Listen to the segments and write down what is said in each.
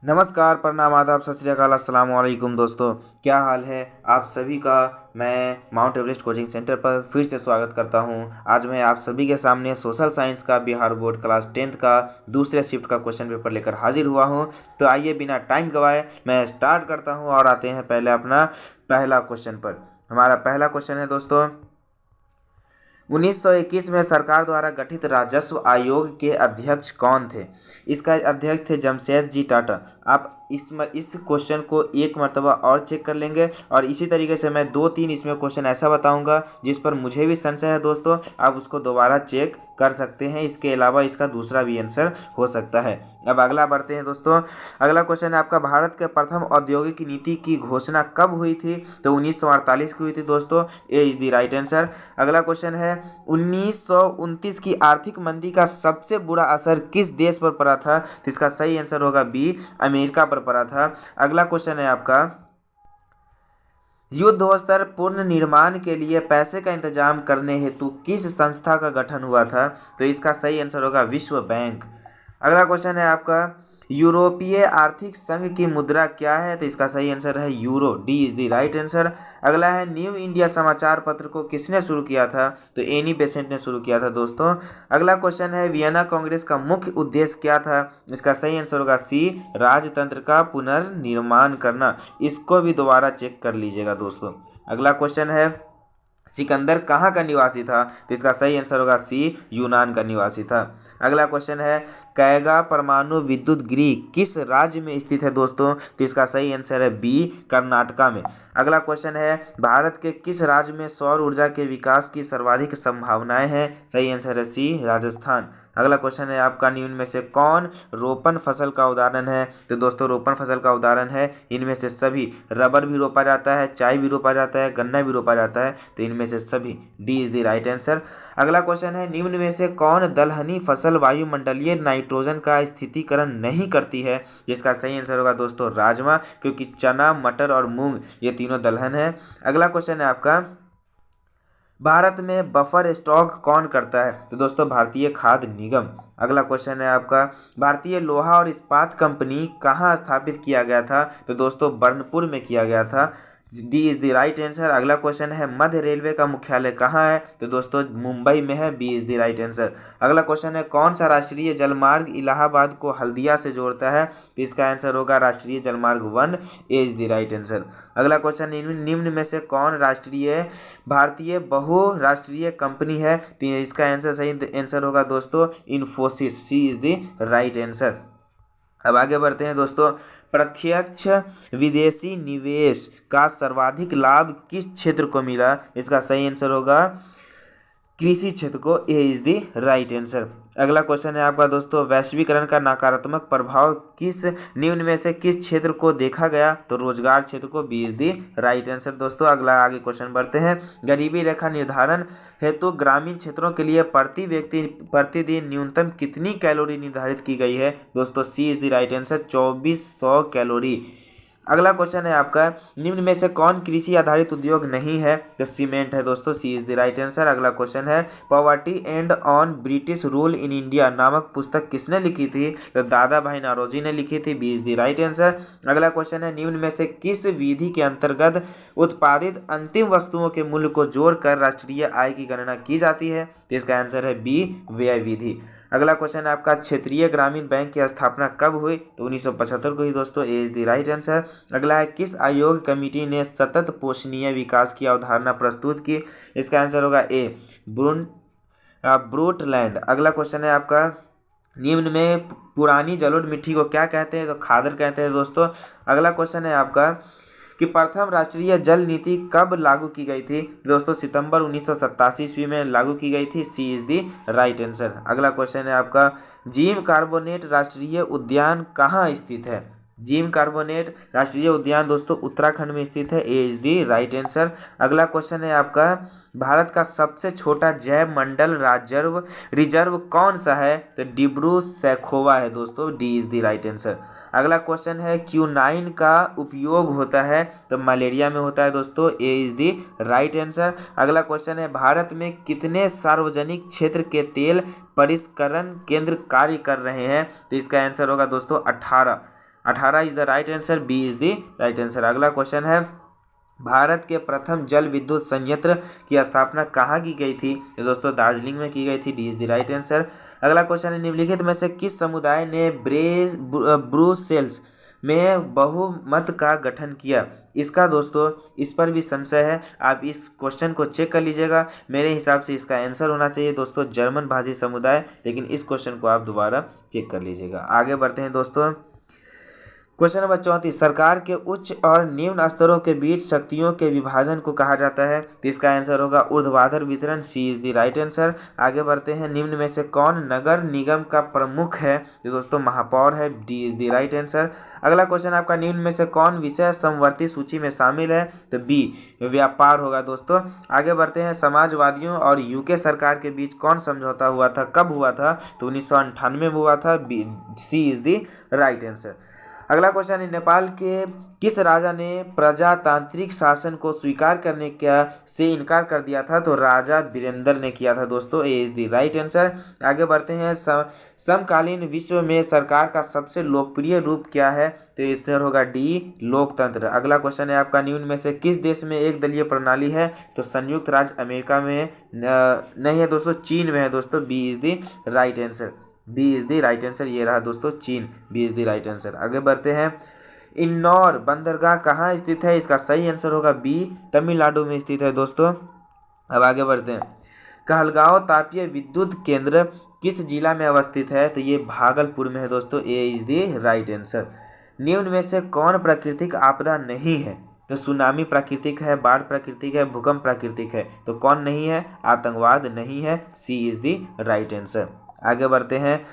नमस्कार, प्रणाम, आदाब, सत श्री अकाल, अस्सलाम वालेकुम दोस्तों। क्या हाल है आप सभी का। मैं माउंट एवरेस्ट कोचिंग सेंटर पर फिर से स्वागत करता हूं। आज मैं आप सभी के सामने सोशल साइंस का बिहार बोर्ड क्लास 10th का दूसरे शिफ्ट का क्वेश्चन पेपर लेकर हाजिर हुआ हूं। तो आइए बिना टाइम गवाए मैं स्टार्ट करता हूं और आते हैं पहले अपना पहला क्वेश्चन पर। हमारा पहला क्वेश्चन है दोस्तों, 1921 में सरकार द्वारा गठित राजस्व आयोग के अध्यक्ष कौन थे। इसका अध्यक्ष थे जमशेद जी टाटा। आप इस क्वेश्चन को एक मरतबा और चेक कर लेंगे और इसी तरीके से मैं 2-3 इसमें क्वेश्चन ऐसा बताऊंगा जिस पर मुझे भी संशय है दोस्तों, आप उसको दोबारा चेक कर सकते हैं। इसके अलावा इसका दूसरा भी आंसर हो सकता है। अब अगला बढ़ते हैं दोस्तों। अगला क्वेश्चन है आपका, भारत के प्रथम औद्योगिक नीति की घोषणा कब हुई थी। तो 1948 की हुई थी दोस्तों। ए इज द राइट आंसर। अगला क्वेश्चन है, 1929 की आर्थिक मंदी का सबसे बुरा असर किस देश पर पड़ा था। तो इसका सही आंसर होगा बी, अमेरिका पर पड़ा था। अगला क्वेश्चन है आपका, युद्धोत्तर पुनर्निर्माण के लिए पैसे का इंतजाम करने हेतु किस संस्था का गठन हुआ था। तो इसका सही आंसर होगा विश्व बैंक। अगला क्वेश्चन है आपका, यूरोपीय आर्थिक संघ की मुद्रा क्या है। तो इसका सही आंसर है euro. D is the right answer. अगला है, न्यू इंडिया समाचार पत्र को किसने शुरू किया था। तो एनी बेसेंट ने शुरू किया था दोस्तों। अगला क्वेश्चन है, वियना कांग्रेस का मुख्य उद्देश्य क्या था। इसका सही आंसर होगा सी, राजतंत्र का पुनर्निर्माण करना। इसको भी दोबारा चेक कर लीजिएगा दोस्तों। अगला क्वेश्चन है, सिकंदर कहाँ का निवासी था। तो इसका सही आंसर होगा सी, यूनान का निवासी था। अगला क्वेश्चन है, कैगा परमाणु विद्युत गृह किस राज्य में स्थित है दोस्तों। तो इसका सही आंसर है बी, कर्नाटका में। अगला क्वेश्चन है, भारत के किस राज्य में सौर ऊर्जा के विकास की सर्वाधिक संभावनाएं हैं। सही आंसर है सी, राजस्थान। अगला क्वेश्चन है आपका, निम्न में से कौन रोपण फसल का उदाहरण है। तो दोस्तों रोपण फसल का उदाहरण है इनमें से सभी। रबर भी रोपा जाता है, चाय भी रोपा जाता है, गन्ना भी रोपा जाता है। तो इनमें से सभी। D is the right answer. अगला क्वेश्चन है, निम्न में से कौन दलहनी फसल वायुमंडलीय नाइट्रोजन का स्थितीकरण नहीं करती है। जिसका सही आंसर होगा दोस्तों राजमा, क्योंकि चना, मटर और मूंग ये तीनों दलहन है। अगला क्वेश्चन है आपका, भारत में बफर स्टॉक कौन करता है। तो दोस्तों भारतीय खाद्य निगम। अगला क्वेश्चन है आपका, भारतीय लोहा और इस्पात कंपनी कहाँ स्थापित किया गया था। तो दोस्तों बर्नपुर में किया गया था। D is the right answer. अगला क्वेश्चन है, मध्य रेलवे का मुख्यालय कहाँ है। तो दोस्तों मुंबई में है। B is the right answer. अगला क्वेश्चन है, कौन सा राष्ट्रीय जलमार्ग इलाहाबाद को हल्दिया से जोड़ता है। तो इसका आंसर होगा राष्ट्रीय जलमार्ग 1। ए इज द राइट आंसर। अगला क्वेश्चन, निम्न में से कौन राष्ट्रीय भारतीय बहुराष्ट्रीय कंपनी है। तो इसका आंसर सही आंसर होगा दोस्तों इन्फोसिस। सी इज द राइट आंसर। अब आगे बढ़ते हैं दोस्तों, प्रत्यक्ष विदेशी निवेश का सर्वाधिक लाभ किस क्षेत्र को मिला। इसका सही आंसर होगा कृषि क्षेत्र को। ए इज द राइट आंसर। अगला क्वेश्चन है आपका दोस्तों, वैश्वीकरण का नकारात्मक प्रभाव किस निम्न में से किस क्षेत्र को देखा गया। तो रोजगार क्षेत्र को। B is the right answer दोस्तों। अगला आगे क्वेश्चन बढ़ते हैं, गरीबी रेखा निर्धारण हेतु ग्रामीण क्षेत्रों के लिए प्रति व्यक्ति प्रतिदिन न्यूनतम कितनी कैलोरी निर्धारित की गई है। दोस्तों C is the right answer, 2400 calorie. अगला क्वेश्चन है आपका, निम्न में से कौन कृषि आधारित उद्योग नहीं है। तो सीमेंट है दोस्तों। C is the right answer. अगला क्वेश्चन है, poverty and on British rule in India नामक पुस्तक किसने लिखी थी। तो दादा भाई नौरोजी ने लिखी थी। B is the right answer. अगला क्वेश्चन है, निम्न में से किस विधि के अंतर्गत उत्पादित अंतिम वस्तुओं के मूल्य को जोड़कर राष्ट्रीय आय की गणना की जाती है। तो इसका आंसर है बी, व्यय विधि। अगला क्वेश्चन है आपका, क्षेत्रीय ग्रामीण बैंक की स्थापना कब हुई। तो 1975 को ही दोस्तों। ए इज द राइट आंसर। अगला है, किस आयोग कमेटी ने सतत पोषणीय विकास की अवधारणा प्रस्तुत की। इसका आंसर होगा ए, ब्रूटलैंड। अगला क्वेश्चन है आपका, निम्न में पुरानी जलोढ़ मिट्टी को क्या कहते हैं। तो खादर कहते हैं दोस्तों। अगला क्वेश्चन है आपका, कि प्रथम राष्ट्रीय जल नीति कब लागू की गई थी। दोस्तों सितंबर 1987 ईस्वी में लागू की गई थी। सी इज द राइट आंसर। अगला क्वेश्चन है आपका, जिम कार्बोनेट राष्ट्रीय उद्यान कहाँ स्थित है। जिम कार्बोनेट राष्ट्रीय उद्यान दोस्तों उत्तराखंड में स्थित है। ए इज द राइट आंसर। अगला क्वेश्चन है आपका, भारत का सबसे छोटा जैव मंडल रिजर्व कौन सा है। तो डिब्रू सैखोवा है दोस्तों। D is the right answer. अगला क्वेश्चन है, क्यूनाइन का उपयोग होता है। तो मलेरिया में होता है दोस्तों। ए इज द राइट आंसर। अगला क्वेश्चन है, भारत में कितने सार्वजनिक क्षेत्र के तेल परिष्करण केंद्र कार्य कर रहे हैं। तो इसका आंसर होगा दोस्तों 18। 18 is the right answer, B is the right answer. अगला क्वेश्चन है, भारत के प्रथम जल विद्युत संयंत्र की स्थापना कहाँ की गई थी? तो दोस्तों दार्जिलिंग में की गई थी, D is the right answer. अगला क्वेश्चन है, निम्नलिखित में से किस समुदाय ने ब्रुसेल्स में बहुमत का गठन किया? इसका दोस्तों इस पर भी संशय है, आप इस क्वेश्चन को चेक कर लीजिएगा। मेरे हिसाब से इसका आंसर होना चाहिए दोस्तों जर्मन भाषी समुदाय, लेकिन इस क्वेश्चन को आप दोबारा चेक कर लीजिएगा। आगे बढ़ते हैं दोस्तों, क्वेश्चन नंबर 34, सरकार के उच्च और निम्न स्तरों के बीच शक्तियों के विभाजन को कहा जाता है? तो इसका आंसर होगा ऊर्ध्वाधर वितरण, सी इज द राइट आंसर। आगे बढ़ते हैं, निम्न में से कौन नगर निगम का प्रमुख है? तो दोस्तों महापौर है, D is the right answer. अगला क्वेश्चन आपका, निम्न में से कौन विषय समवर्ती सूची में शामिल है? तो बी व्यापार होगा दोस्तों। आगे बढ़ते हैं, समाजवादियों और यूके सरकार के बीच कौन समझौता हुआ था, कब हुआ था? तो 1998 में हुआ था, B C is the right answer. अगला क्वेश्चन है, नेपाल के किस राजा ने प्रजातांत्रिक शासन को स्वीकार करने से इनकार कर दिया था? तो राजा वीरेंद्र ने किया था दोस्तों, ए इज द राइट आंसर। आगे बढ़ते हैं, समकालीन विश्व में सरकार का सबसे लोकप्रिय रूप क्या है? तो इसका होगा डी लोकतंत्र। अगला क्वेश्चन है आपका, निम्न में से किस देश में एक दलीय प्रणाली है? तो संयुक्त राज्य अमेरिका में नहीं है दोस्तों, चीन में है दोस्तों, B is the right answer, B is the right answer. ये रहा दोस्तों चीन, B is the right answer. आगे बढ़ते हैं, इन्नौर बंदरगाह कहाँ स्थित है? इसका सही आंसर होगा बी, तमिलनाडु में स्थित है दोस्तों। अब आगे बढ़ते हैं, कहलगांव तापीय विद्युत केंद्र किस जिला में अवस्थित है? तो ये भागलपुर में है दोस्तों, ए इज द राइट आंसर। निम्न में से कौन प्राकृतिक आपदा नहीं है? तो सुनामी प्राकृतिक है, बाढ़ प्राकृतिक है, भूकंप प्राकृतिक है। तो कौन नहीं है? आतंकवाद नहीं है, सी इज द राइट आंसर। आगे बढ़ते हैं,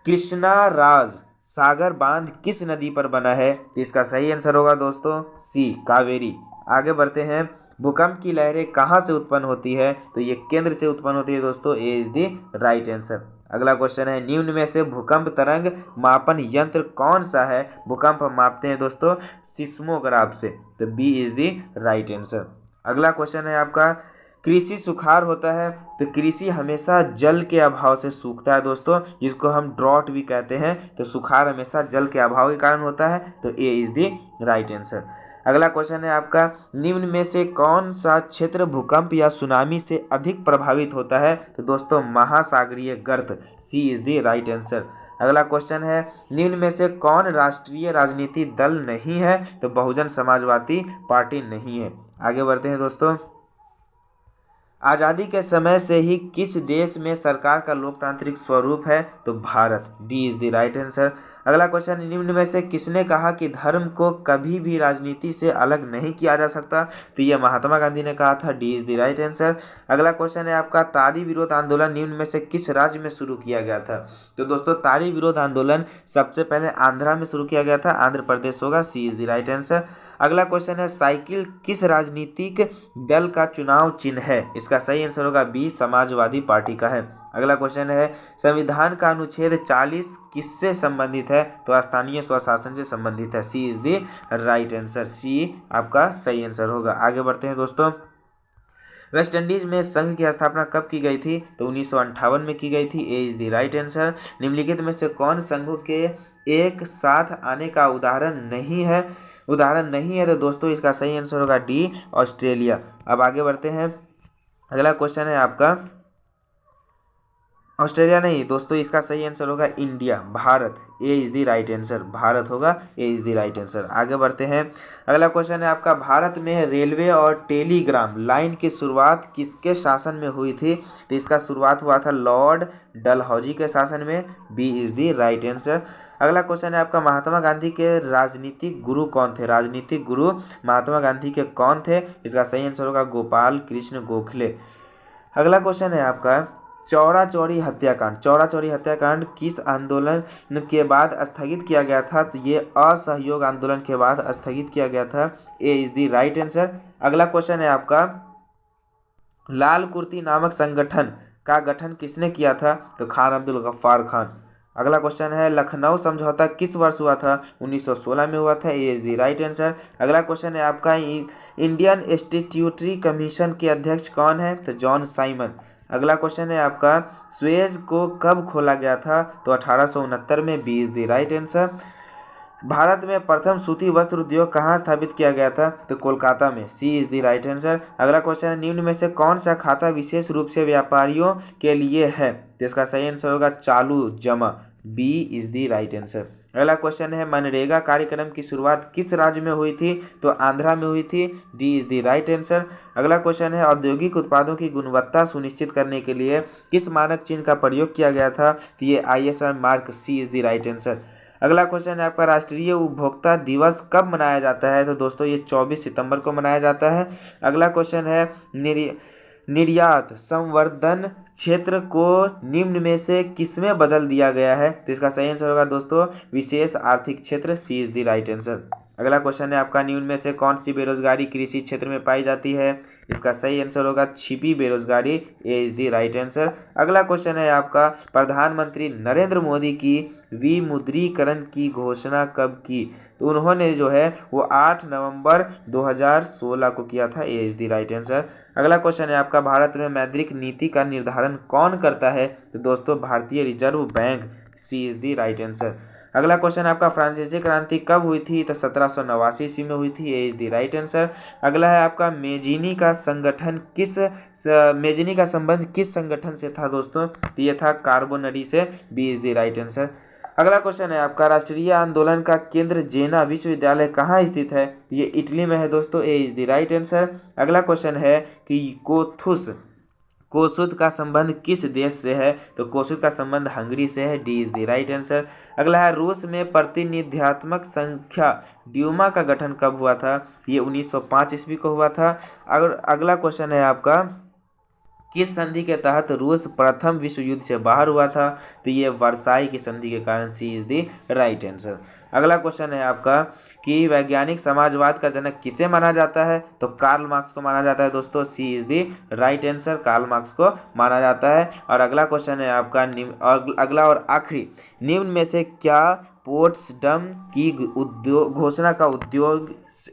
कृष्णा राज सागर बांध किस नदी पर बना है? तो इसका सही आंसर होगा दोस्तों सी, कावेरी। आगे बढ़ते हैं, भूकंप की लहरें कहाँ से उत्पन्न होती है? तो ये केंद्र से उत्पन्न होती है दोस्तों, ए इज द राइट आंसर। अगला क्वेश्चन है, निम्न में से भूकंप तरंग मापन यंत्र कौन सा है? भूकंप हम मापते हैं दोस्तों सिस्मोग्राफ से, तो B is the right answer. अगला क्वेश्चन है आपका, कृषि सुखाड़ होता है? तो कृषि हमेशा जल के अभाव से सूखता है दोस्तों, जिसको हम ड्रॉट भी कहते हैं। तो सुखाड़ हमेशा जल के अभाव के कारण होता है, तो ए इज द राइट आंसर। अगला क्वेश्चन है आपका, निम्न में से कौन सा क्षेत्र भूकंप या सुनामी से अधिक प्रभावित होता है? तो दोस्तों महासागरीय गर्त, सी इज द राइट आंसर। अगला क्वेश्चन है, निम्न में से कौन राष्ट्रीय राजनीति दल नहीं है? तो बहुजन समाजवादी पार्टी नहीं है। आगे बढ़ते हैं दोस्तों, आज़ादी के समय से ही किस देश में सरकार का लोकतांत्रिक स्वरूप है? तो Bharat, D is the right answer. अगला क्वेश्चन, निम्न में से किसने कहा कि धर्म को कभी भी राजनीति से अलग नहीं किया जा सकता? तो यह महात्मा गांधी ने कहा था, D is the right answer. अगला क्वेश्चन है आपका, ताड़ी विरोध आंदोलन निम्न में से किस राज्य में शुरू किया गया था? तो दोस्तों ताड़ी विरोध आंदोलन सबसे पहले आंध्रा में शुरू किया गया था, आंध्र प्रदेश होगा, सी इज द राइट आंसर। अगला क्वेश्चन है, साइकिल किस राजनीतिक दल का चुनाव चिन्ह है? इसका सही आंसर होगा बी, समाजवादी पार्टी का है। अगला क्वेश्चन है, संविधान का अनुच्छेद 40 किससे संबंधित है? तो स्थानीय स्वशासन से संबंधित है, सी इज द राइट आंसर, सी आपका सही आंसर होगा। आगे बढ़ते हैं दोस्तों, वेस्ट इंडीज में संघ की स्थापना कब की गई थी? तो 1958 में की गई थी, ए इज द राइट आंसर। निम्नलिखित में से कौन संघों के एक साथ आने का उदाहरण नहीं है? तो दोस्तों इसका सही आंसर होगा डी, ऑस्ट्रेलिया। अब आगे बढ़ते हैं, अगला क्वेश्चन है आपका, ऑस्ट्रेलिया नहीं दोस्तों, इसका सही आंसर होगा India, Bharat, A is the right answer, Bharat होगा, ए इज द राइट आंसर। आगे बढ़ते हैं, अगला क्वेश्चन है आपका, भारत में रेलवे और टेलीग्राम लाइन की शुरुआत किसके शासन में हुई थी? तो इसका शुरुआत हुआ था लॉर्ड डलहौजी के शासन में, B is the right answer. अगला क्वेश्चन है आपका, महात्मा गांधी के राजनीतिक गुरु कौन थे? राजनीतिक गुरु महात्मा गांधी के कौन थे? इसका सही आंसर होगा गोपाल कृष्ण गोखले। अगला क्वेश्चन है आपका, चौरा चौरी हत्याकांड किस आंदोलन के बाद स्थगित किया गया था? तो ये असहयोग आंदोलन के बाद स्थगित किया गया था, ए इज द राइट आंसर। अगला क्वेश्चन है आपका, लाल कुर्ती नामक संगठन का गठन किसने किया था? तो खान अब्दुल गफ्फार खान। अगला क्वेश्चन है, लखनऊ समझौता किस वर्ष हुआ था? 1916 में हुआ था, ए इज द राइट आंसर। अगला क्वेश्चन है आपका, इंडियन स्टैट्यूटरी कमीशन के अध्यक्ष कौन है? तो जॉन साइमन। अगला क्वेश्चन है आपका, सुएज को कब खोला गया था? तो 1869 में, B is the right answer. Bharat में प्रथम सूती वस्त्र उद्योग कहाँ स्थापित किया गया था? तो कोलकाता में। सी इज द राइट आंसर। अगला क्वेश्चन है, निम्न में से कौन सा खाता विशेष रूप से व्यापारियों के लिए है? तो इसका सही आंसर होगा चालू जमा। B is the right answer. अगला क्वेश्चन है, मनरेगा कार्यक्रम की शुरुआत किस राज्य में हुई थी? तो आंध्रा में हुई थी। D is the right answer. अगला क्वेश्चन है, औद्योगिक उत्पादों की गुणवत्ता सुनिश्चित करने के लिए किस मानक चिन्ह का प्रयोग किया गया था? तो ये ISI mark. C is the right answer. अगला क्वेश्चन है आपका, राष्ट्रीय उपभोक्ता दिवस कब मनाया जाता है? तो दोस्तों ये 24 सितंबर को मनाया जाता है। अगला क्वेश्चन है, निर्यात संवर्धन क्षेत्र को निम्न में से किसमें बदल दिया गया है? तो इसका सही आंसर होगा दोस्तों विशेष आर्थिक क्षेत्र। सी इज द राइट आंसर। अगला क्वेश्चन है आपका, निम्न में से कौन सी बेरोजगारी कृषि क्षेत्र में पाई जाती है? इसका सही आंसर होगा छिपी बेरोजगारी। ए इज द राइट आंसर। अगला क्वेश्चन है आपका, प्रधानमंत्री नरेंद्र मोदी की विमुद्रीकरण की घोषणा कब की? तो उन्होंने जो है वो 8 नवंबर 2016 को किया था। ए इज द राइट आंसर। अगला क्वेश्चन है आपका, भारत में मौद्रिक नीति का निर्धारण कौन करता है? तो दोस्तों Bharatiya Reserve Bank. C is the right answer. अगला क्वेश्चन आपका, फ्रांसीसी क्रांति कब हुई थी? तो 1789 ईस्वी में हुई थी। ए इज द राइट आंसर। अगला है आपका, मेजिनी का संबंध किस संगठन से था दोस्तों? तो ये था कार्बोनरी से। B is the right answer. अगला क्वेश्चन है आपका, राष्ट्रीय आंदोलन का केंद्र जेना विश्वविद्यालय कहाँ स्थित है? ये इटली में है दोस्तों। ए इज द राइट आंसर। अगला क्वेश्चन है कि कोसुद का संबंध किस देश से है? तो कोसुद का संबंध हंगरी से है। D is the right answer. अगला है, रूस में प्रतिनिध्यात्मक संख्या ड्यूमा का गठन कब हुआ था? ये 1905 ईस्वी को हुआ था। अगला क्वेश्चन है आपका, किस संधि के तहत रूस प्रथम विश्व युद्ध से बाहर हुआ था? तो ये वर्साई की संधि के कारण। सी इज द राइट आंसर। अगला क्वेश्चन है आपका कि वैज्ञानिक समाजवाद का जनक किसे माना जाता है? तो कार्ल मार्क्स को माना जाता है दोस्तों। C is the right answer. Karl Marx को माना जाता है। और अगला क्वेश्चन है आपका, अगला और आखिरी, निम्न में से क्या पोट्सडम की घोषणा का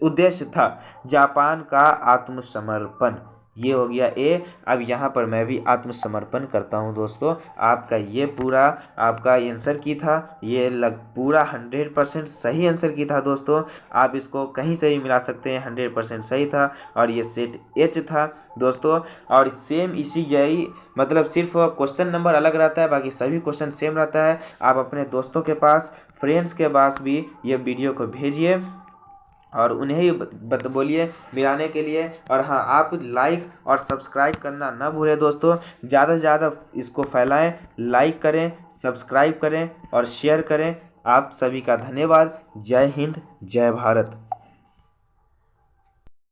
उद्देश्य था? जापान का आत्मसमर्पण। ये हो गया ए। अब यहाँ पर मैं भी आत्मसमर्पण करता हूँ दोस्तों। आपका ये पूरा आपका आंसर की था, ये पूरा 100% सही आंसर की था दोस्तों। आप इसको कहीं से भी मिला सकते हैं, 100% सही था। और ये सेट एच था दोस्तों। और सेम इसी यही मतलब सिर्फ क्वेश्चन नंबर अलग रहता है, बाकी सभी क्वेश्चन सेम रहता है। आप अपने दोस्तों के पास, फ्रेंड्स के पास भी ये वीडियो को भेजिए और उन्हें ही बोलिए मिलाने के लिए। और हाँ, आप लाइक और सब्सक्राइब करना ना भूलें दोस्तों। ज़्यादा से ज़्यादा इसको फैलाएं, लाइक करें, सब्सक्राइब करें और शेयर करें। आप सभी का धन्यवाद। जय हिंद, जय भारत।